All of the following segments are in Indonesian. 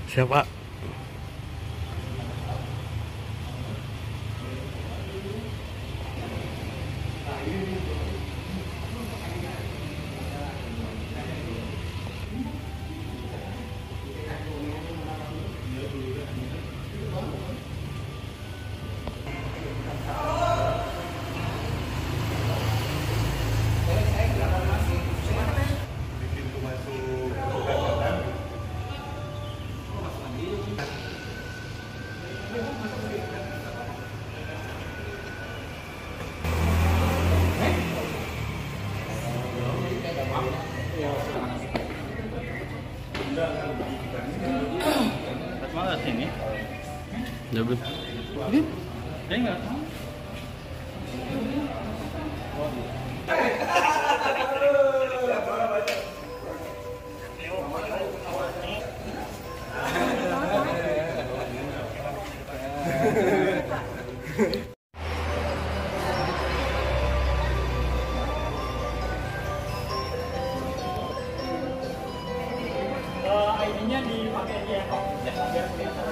Siapa? Mana sini? Jabut. Ini? Enggak. ID-nya dipakai aja ya, biar kelihatan.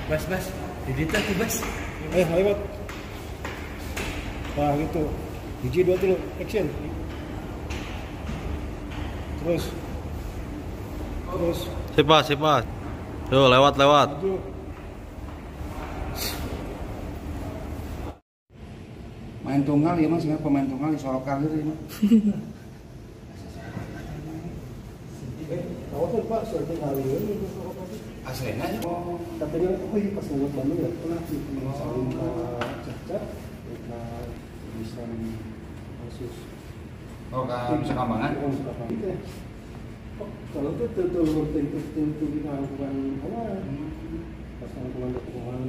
Bas, digital tuh bas. Lewat. Nah gitu. Biji 2 dulu, action. Terus. Siapa? Tuh lewat. Maju. Main tunggal ya mas, ya pemain tunggal di Solo kalir ini. Tahu pak, surfing kalir itu Solo kalir. Aslinya aja. Tapi dia pas ngeliat Bandung ya pernah sih saling cacat, kita bisa kasus. Oh, kan Sekambangan. Kalau itu tentu kita lakukan awal, pas lakukan dukungan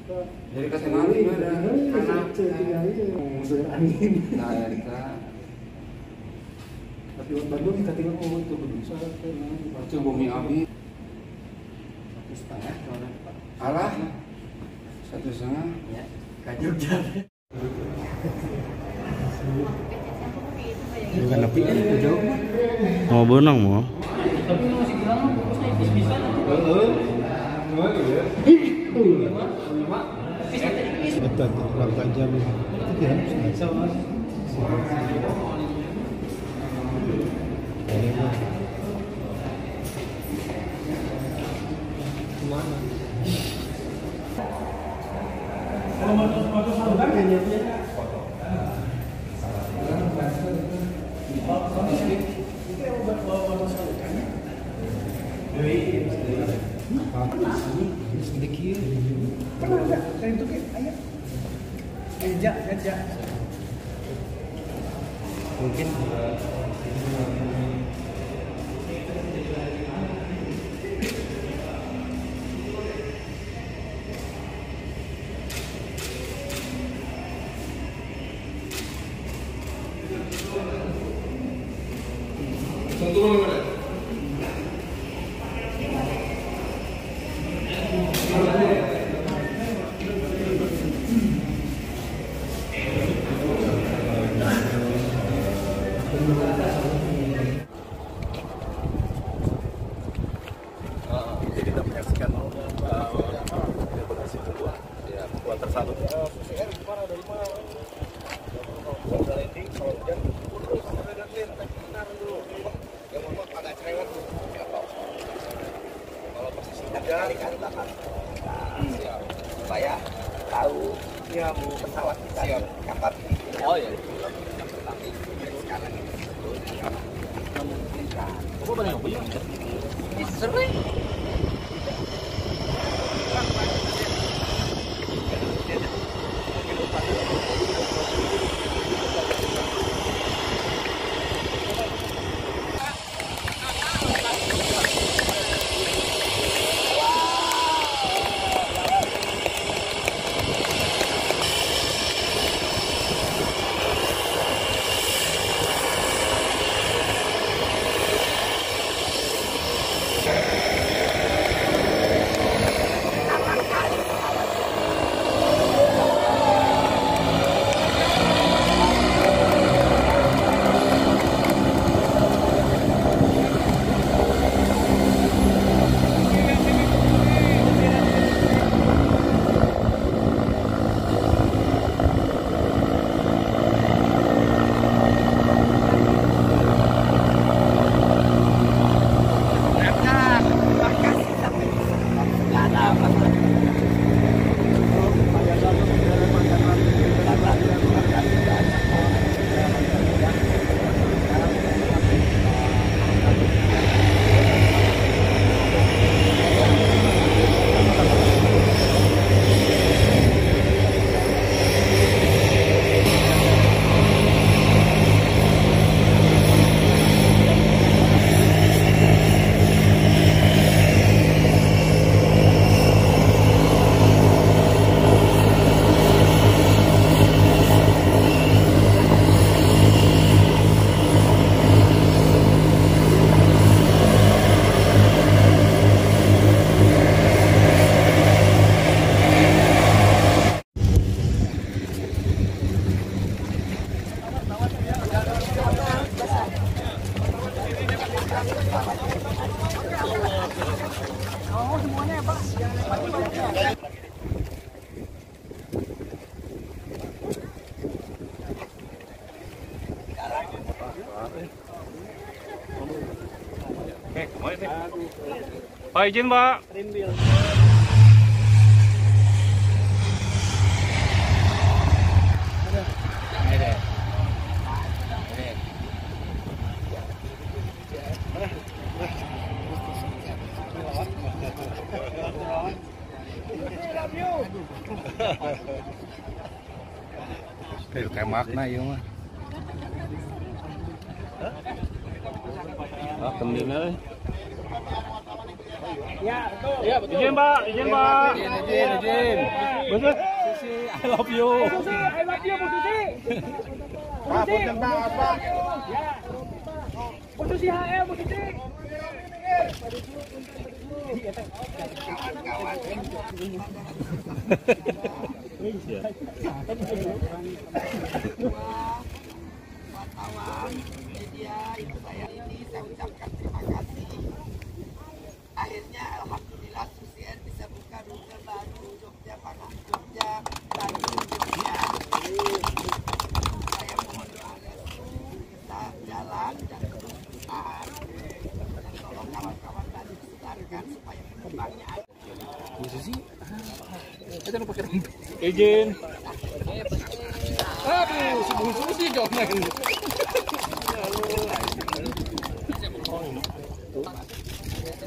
apa? Jadi kasih nanti ada anak musuh angin. Nah, ya kita. Tapi Bandung kita tinggal mau itu bisa Itu bumi abi. 1,5 alah 1,5 ya ke Jogja. Bukan lebih jauh. Mau benang mau. Tapi masih bilang fokusnya bisa. Betul, berapa jam? Iya, sama. Ini mah kemana? Kalau foto saluran kayaknya foto saluran. Sedikit. Pernah enggak? Kayak itu kayak ayah. Eja. Mungkin kita menyaksikan operasi kedua ya kuarter 1. Supaya tahu ya pesawat kita kapal ini. Oh ya. Tapi sekarang ini memungkinkan. Apa banyak punya? Sering. Pak izin Pak. Itu kayak makna ya mah. Kendingnya. Ya, betul. Ya, betul. Izin Pak, izin Pak. Izin. Betul. Susi, I love you. Susi, I love you, Bu Susi. Pak, punten Pak, apa? Ya. Bu Susi HL, Bu Susi. Wartawan, media, itu saya ini saya ucapkan terima kasih. Akhirnya alhamdulillah Susi Air bisa buka rute baru Jogja Panah Jogja dan Jogja. Saya mohon doa restu kita jalan dan terus tahan dan tolong kawan-kawan tadi disetarkan supaya penumpangnya ada. Bu Susi. Izin. Aduh, si Bu Susi dong. Tunjukkan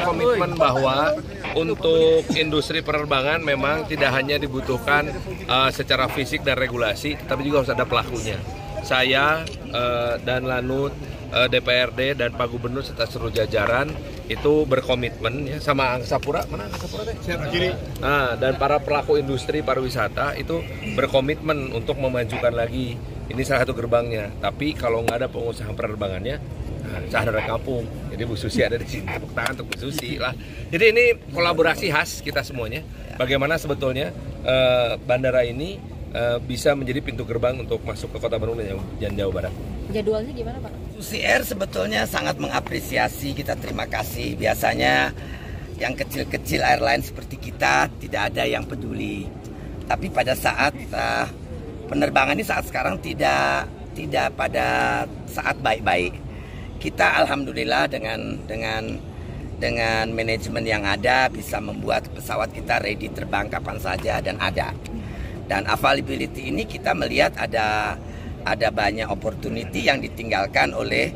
komitmen bahwa untuk industri penerbangan memang tidak hanya dibutuhkan secara fisik dan regulasi, tapi juga harus ada pelakunya. Saya dan Lanut, DPRD dan Pak Gubernur serta seluruh jajaran itu berkomitmen ya, sama Angkasa Pura, mana Angkasa Pura teh? Kiri. Nah, dan para pelaku industri pariwisata itu berkomitmen untuk memajukan lagi. Ini salah satu gerbangnya. Tapi kalau nggak ada pengusaha penerbangannya, saya dari kampung. Jadi Bu Susi ada di sini, tepuk tangan untuk Bu Susi lah. Jadi ini kolaborasi khas kita semuanya. Bagaimana sebetulnya bandara ini bisa menjadi pintu gerbang untuk masuk ke Kota Bandung dan Jawa Barat. Jadwalnya gimana Pak? Susi Air sebetulnya sangat mengapresiasi, kita terima kasih. Biasanya yang kecil-kecil airline seperti kita tidak ada yang peduli. Tapi pada saat penerbangan ini saat sekarang tidak pada saat baik-baik. Kita alhamdulillah dengan manajemen yang ada bisa membuat pesawat kita ready terbang kapan saja dan ada. Dan availability ini kita melihat ada banyak opportunity yang ditinggalkan oleh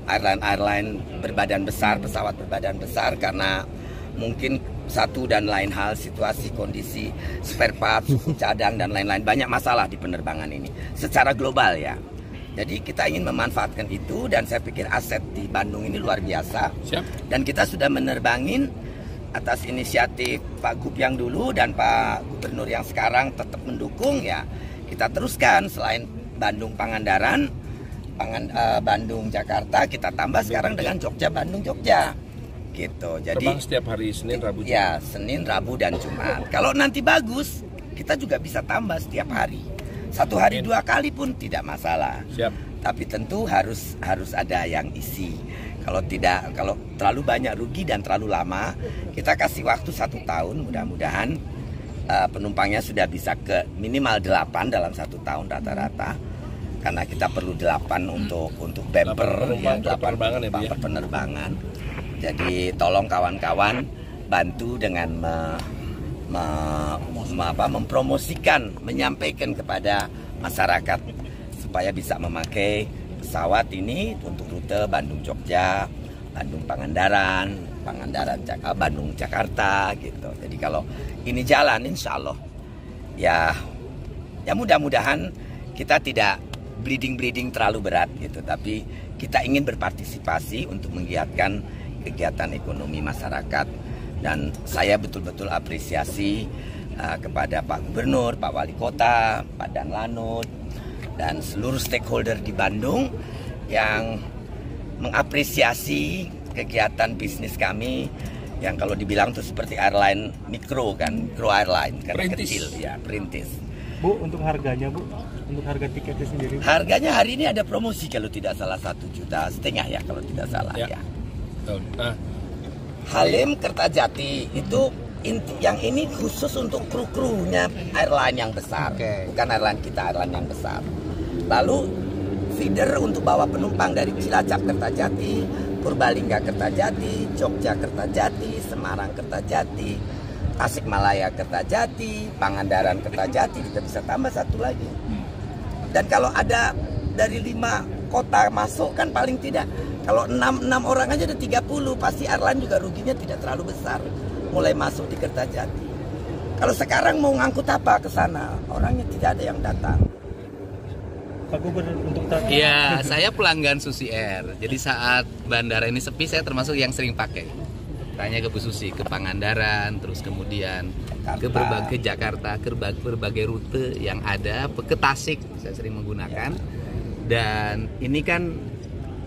airline berbadan besar, pesawat berbadan besar karena mungkin satu dan lain hal, situasi, kondisi, spare part, suku cadang dan lain-lain, banyak masalah di penerbangan ini secara global ya. Jadi kita ingin memanfaatkan itu dan saya pikir aset di Bandung ini luar biasa. Siap. Dan kita sudah menerbangin atas inisiatif Pak Gub yang dulu dan Pak Gubernur yang sekarang tetap mendukung ya. Kita teruskan selain Bandung Pangandaran, Bandung Jakarta, kita tambah sekarang dengan Jogja Bandung Jogja. Gitu. Jadi terbang setiap hari Senin, Rabu, Jumat. Ya, Senin, Rabu dan Jumat. Kalau nanti bagus, kita juga bisa tambah setiap hari. Satu hari 2 kali pun tidak masalah. Siap. Tapi tentu harus ada yang isi. Kalau terlalu banyak rugi dan terlalu lama, kita kasih waktu 1 tahun. Mudah-mudahan penumpangnya sudah bisa ke minimal 8 dalam 1 tahun rata-rata. Karena kita perlu 8 untuk bumper, 8 penerbangan. Jadi tolong kawan-kawan bantu dengan mempromosikan, menyampaikan kepada masyarakat supaya bisa memakai pesawat ini untuk rute Bandung-Jogja, Bandung-Pangandaran, Bandung-Jakarta gitu. Jadi kalau ini jalan insya Allah ya mudah-mudahan kita tidak bleeding terlalu berat gitu. Tapi kita ingin berpartisipasi untuk menggiatkan kegiatan ekonomi masyarakat. Dan saya betul-betul apresiasi kepada Pak Gubernur, Pak Wali Kota, Pak Dan Lanut, dan seluruh stakeholder di Bandung yang mengapresiasi kegiatan bisnis kami yang kalau dibilang itu seperti airline mikro airline karena kecil ya, perintis. Bu, untuk harganya Bu, untuk harga tiketnya sendiri? Harganya hari ini ada promosi kalau tidak salah 1,5 juta ya kalau tidak salah ya. Halim Kertajati itu yang ini khusus untuk kru-krunya airline yang besar, bukan airline kita, airline yang besar. Lalu feeder untuk bawa penumpang dari Cilacap Kertajati, Purbalingga Kertajati, Jogja Kertajati, Semarang Kertajati, Tasikmalaya Kertajati, Pangandaran Kertajati, kita bisa tambah 1 lagi. Dan kalau ada dari 5 kota masuk kan paling tidak, kalau 6 orang aja ada 30, pasti airline juga ruginya tidak terlalu besar mulai masuk di Kertajati. Kalau sekarang mau ngangkut apa ke sana, orangnya tidak ada yang datang. Pak Gubernur untuk Iya, saya pelanggan Susi Air. Jadi saat bandara ini sepi, saya termasuk yang sering pakai. Tanya ke Bu Susi, ke Pangandaran, terus kemudian ke berbagai Jakarta, ke berbagai rute yang ada, ke Tasik saya sering menggunakan. Dan ini kan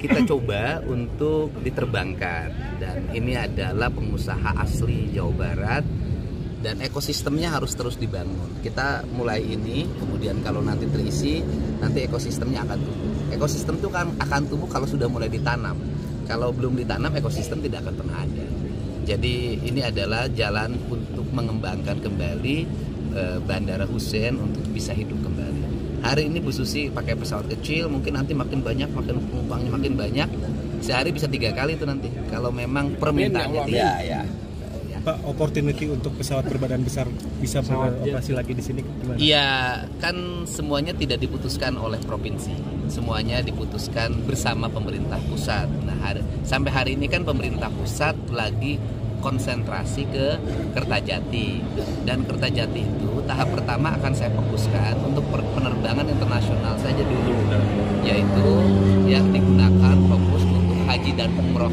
kita coba untuk diterbangkan, dan ini adalah pengusaha asli Jawa Barat dan ekosistemnya harus terus dibangun. Kita mulai ini, kemudian kalau nanti terisi, nanti ekosistemnya akan tumbuh. Ekosistem itu kan akan tumbuh kalau sudah mulai ditanam. Kalau belum ditanam, ekosistem tidak akan pernah ada. Jadi ini adalah jalan untuk mengembangkan kembali Bandara Hussein untuk bisa hidup kembali. Hari ini Bu Susi pakai pesawat kecil, mungkin nanti makin banyak, makin penumpangnya makin banyak. Sehari bisa 3 kali itu nanti kalau memang permintaannya tinggi. Ya. Pak, opportunity untuk pesawat berbadan besar bisa beroperasi lagi di sini gimana? Iya, kan semuanya tidak diputuskan oleh provinsi, semuanya diputuskan bersama pemerintah pusat. Nah, sampai hari ini kan pemerintah pusat lagi konsentrasi ke Kertajati, dan Kertajati itu tahap pertama akan saya fokuskan untuk penerbangan internasional saja dulu, yaitu yang digunakan fokus untuk haji dan umroh.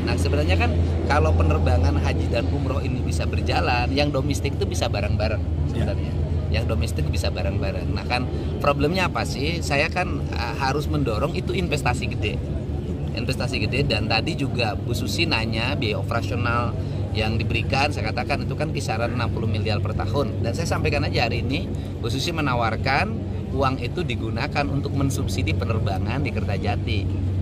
Nah, sebenarnya kan kalau penerbangan haji dan umroh ini bisa berjalan, yang domestik itu bisa bareng-bareng sebenarnya. Yang domestik bisa bareng-bareng. Nah, kan problemnya apa sih? Saya kan harus mendorong itu investasi gede. Investasi gede, dan tadi juga Bu Susi nanya biaya operasional yang diberikan, saya katakan itu kan kisaran 60 miliar per tahun. Dan saya sampaikan aja hari ini, Bu Susi menawarkan uang itu digunakan untuk mensubsidi penerbangan di Kertajati,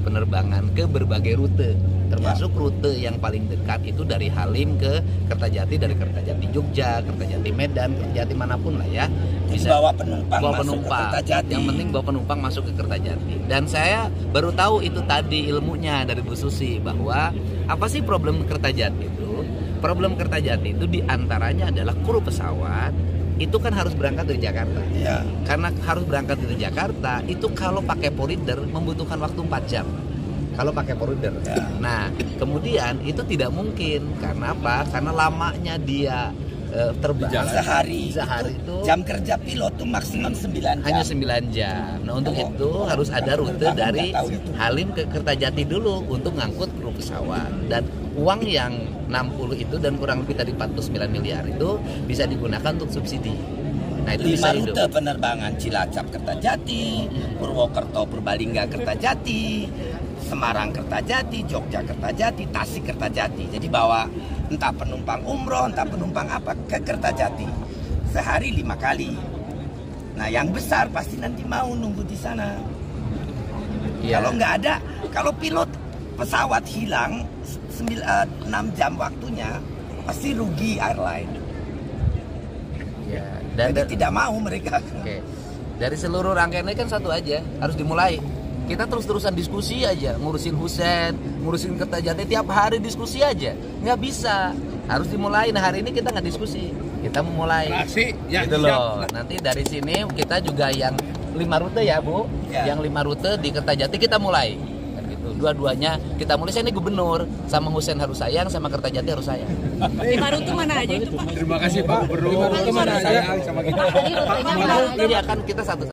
penerbangan ke berbagai rute, termasuk rute yang paling dekat itu dari Halim ke Kertajati, dari Kertajati Jogja, Kertajati Medan, Kertajati manapun lah ya, bisa bawa penumpang, masuk ke Kertajati. Yang penting bawa penumpang masuk ke Kertajati. Dan saya baru tahu itu tadi ilmunya dari Bu Susi, bahwa apa sih problem Kertajati itu? Problem Kertajati itu diantaranya adalah kru pesawat itu kan harus berangkat dari Jakarta. Ya. Karena harus berangkat dari Jakarta, itu kalau pakai porrider membutuhkan waktu 4 jam. Kalau pakai porrider. Ya. Nah, kemudian itu tidak mungkin. Karena apa? Karena lamanya dia terbang Sehari itu jam kerja pilot tuh maksimum 9 jam. hanya 9 jam. Nah, untuk itu harus ada rute dari Halim ke Kertajati dulu untuk ngangkut kru pesawat. Dan uang yang 60 itu dan kurang lebih tadi 49 miliar itu bisa digunakan untuk subsidi. Nah, itu 5 bisa rute hidup. penerbangan Cilacap Kertajati, Purwokerto Purbalingga Kertajati, Semarang Kertajati, Jogja Kertajati, Tasik Kertajati. Jadi bawa entah penumpang umroh, entah penumpang apa ke Kertajati. Sehari 5 kali. Nah, yang besar pasti nanti mau nunggu di sana. Iya. Kalau nggak ada, kalau pilot pesawat hilang 6 jam waktunya, pasti rugi airline. Ya, Jadi tidak mau mereka. Oke. Dari seluruh rangkaian ini kan satu aja, harus dimulai. Kita terus-terusan diskusi aja, ngurusin Husein, ngurusin Kertajati, tiap hari diskusi aja. Nggak bisa, harus dimulai. Nah, hari ini kita nggak diskusi, kita memulai. Ya, gitu loh. Nanti dari sini kita juga yang 5 rute ya, Bu. Ya. Yang 5 rute di Kertajati kita mulai. Kan gitu. Dua-duanya kita mulai. Saya ini gubernur, sama Husein harus sayang, sama Kertajati harus sayang. 5 rute mana aja itu, Pak? Terima kasih Pak Gubernur. Lima rute Sayang sama kita. Jadi rutenya mana aja? Jadi akan kita satu